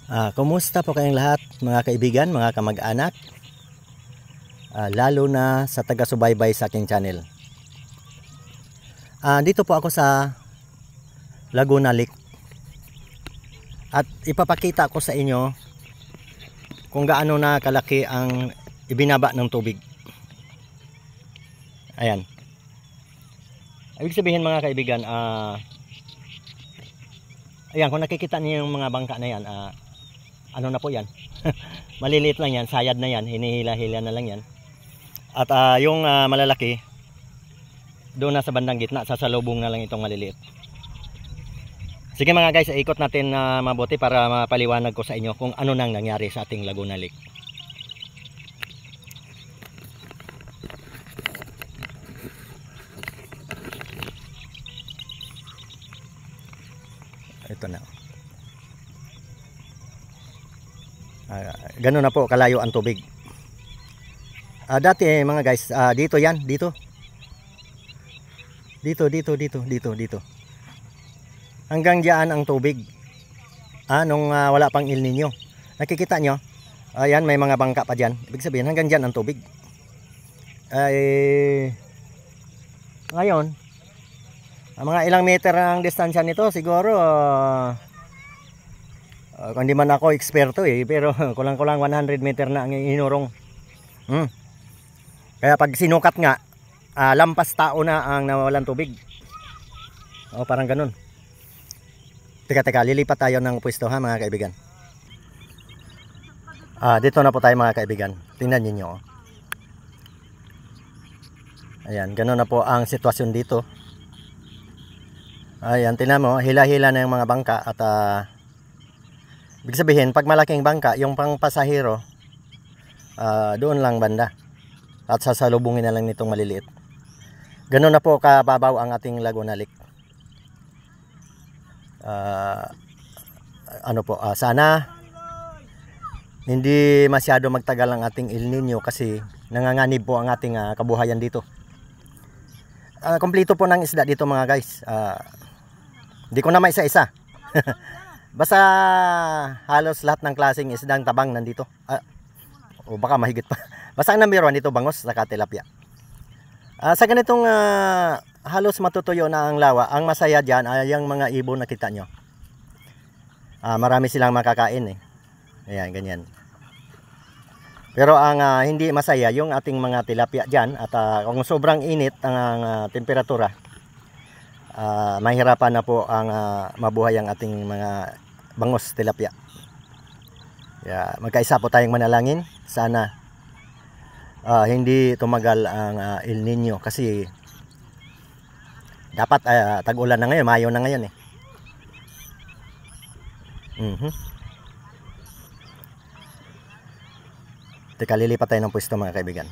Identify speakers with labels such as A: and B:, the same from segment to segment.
A: Kumusta po kayong lahat, mga kaibigan, mga kamag-anak, lalo na sa taga-subaybay sa aking channel. Dito po ako sa Laguna Lake at ipapakita ko sa inyo kung gaano na kalaki ang ibinaba ng tubig. Ayan. Ibig sabihin, mga kaibigan, ayan, kung nakikita niyo yung mga bangka na yan, ano na po yan, maliliit lang yan, sayad na yan, hinihila-hila na lang yan. At yung malalaki doon na sa bandang gitna, sasalubong na lang itong maliliit. Sige mga guys, ikot natin mabuti para mapaliwanag ko sa inyo kung ano nang nangyari sa ating Laguna Lake. Ito na. Ganun na po kalayo ang tubig. Dati mga guys, dito yan, dito. Dito. Hanggang diyan ang tubig. Nung wala pang El Nino. Nakikita nyo? Ayan, may mga bangka pa diyan. Ibig sabihin hanggang diyan ang tubig. Ngayon, mga ilang meter ang distansya nito, siguro kung di man ako eksperto pero kulang-kulang 100 meter na ang inurong. Kaya pag sinukat nga, lampas tao na ang nawalan tubig. Parang ganun. Teka, lilipat tayo ng pwesto ha mga kaibigan. Dito na po tayo mga kaibigan. Tingnan niyo. Ayan, ganun na po ang sitwasyon dito. Ayan, tingnan mo, hila-hila na yung mga bangka at ibig sabihin, pag malaking bangka, yung pang pasahero, doon lang banda. At sasalubungin na lang nitong maliliit. Ganun na po kababaw ang ating Laguna Lake. Sana hindi masyado magtagal ang ating El Nino kasi nanganganib po ang ating kabuhayan dito. Kompleto po ng isda dito mga guys. Hindi ko na maisa-isa. Basta halos lahat ng klaseng isdang tabang nandito. O baka mahigit pa. Basta ang number 1 dito bangos sa tilapia. Sa ganitong halos matutuyo na ang lawa, ang masaya dyan ay yung mga ibon na kita nyo. Marami silang makakain Ayan, ganyan. Pero ang hindi masaya yung ating mga tilapia dyan. At kung sobrang init ang temperatura, mahirapan na po ang mabuhay ang ating mga bangos tilapia. Magkaisa po tayong manalangin. Sana hindi tumagal ang El Nino kasi dapat tag-ulan na ngayon, Mayo na ngayon Teka, lilipat tayo ng pwesto mga kaibigan.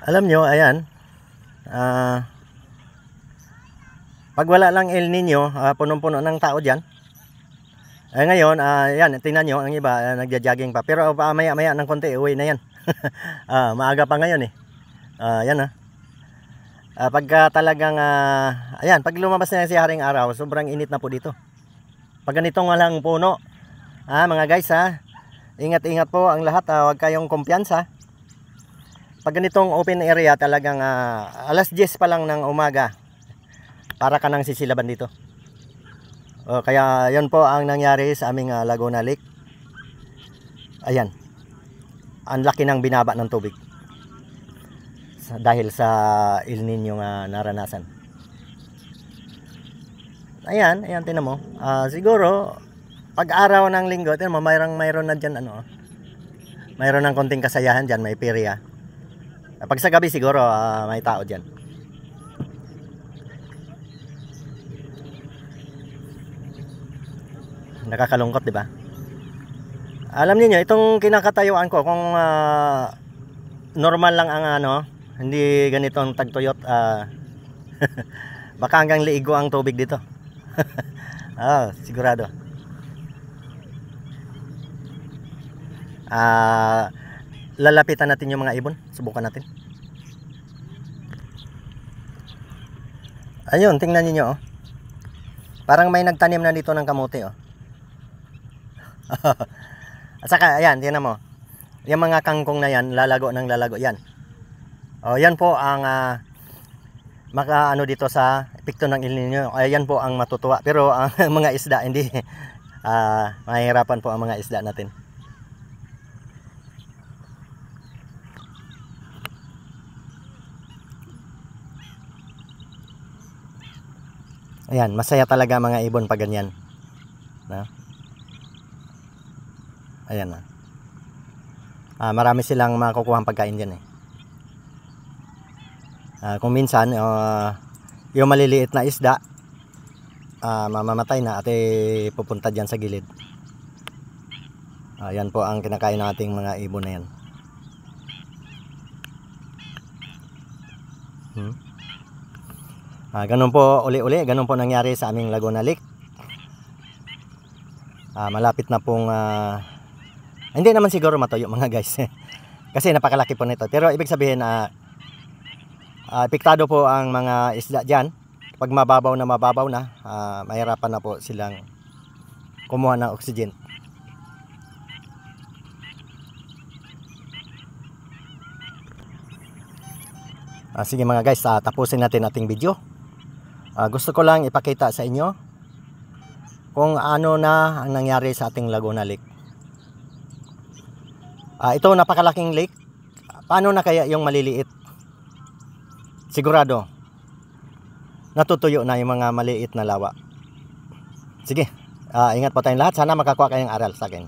A: Alam nyo, ayan, pag wala lang El Nino, punong-puno ng tao dyan. Ngayon, yan, tingnan nyo, ang iba nagja-jogging pa. Pero maya-maya ng konti, uwi na yan. Maaga pa ngayon yan pagka talagang, ayan, pag lumabas na si haring araw, sobrang init na po dito. Pag ganitong walang puno, mga guys ingat-ingat po ang lahat, huwag kayong kumpiyansa. Pag ganitong open area, talagang alas 10 pa lang ng umaga, para ka nang sisilaban dito. Kaya yun po ang nangyari sa aming Laguna Lake. Ayan, ang laki ng binaba ng tubig dahil sa El Nino naranasan. Ayan, tinan mo. Siguro pag araw ng linggo, tinan mo, mayroon na dyan mayroon ng konting kasayahan dyan, may perya. Pag sa gabi siguro may tao dyan. Nakakalungkot, di ba? Alam niyo itong kinakatayuan ko, kung normal lang ang hindi ganitong tagtuyot, baka hanggang liigo ang tubig dito. Sigurado. Lalapitan natin yung mga ibon. Subukan natin. Ayun, tingnan niyo Parang may nagtanim na dito ng kamote, oh. At saka, ayan, tingnan mo. Yung mga kangkong na yan, lalago ng lalago yan. Oh, yan po ang maka ano dito sa epekto ng El Nino. Ayan po ang matutuwa. Pero ang mga isda hindi mahihirapan po ang mga isda natin. Ayan, masaya talaga mga ibon pag ganyan. No? Ayan na. Marami silang makukuha ang pagkain dyan eh. Kung minsan yung maliliit na isda mamamatay na at pupunta dyan sa gilid. Yan po ang kinakain ng ating mga ibon na yan. Ganun po uli-uli, ganun po nangyari sa aming Laguna Lake. Malapit na pong hindi naman siguro matuyo mga guys. Kasi napakalaki po nito. Pero ibig sabihin apektado po ang mga isda dyan. Pag mababaw na mahirapan na po silang kumuha ng oxygen. Sige mga guys, tapusin natin ating video. Gusto ko lang ipakita sa inyo kung ano na ang nangyari sa ating Laguna Lake. Ito napakalaking lake. Paano na kaya yung maliliit? Sigurado natutuyo na yung mga maliit na lawa. Sige, ingat po tayong lahat. Sana makakuha kayong aral sa akin.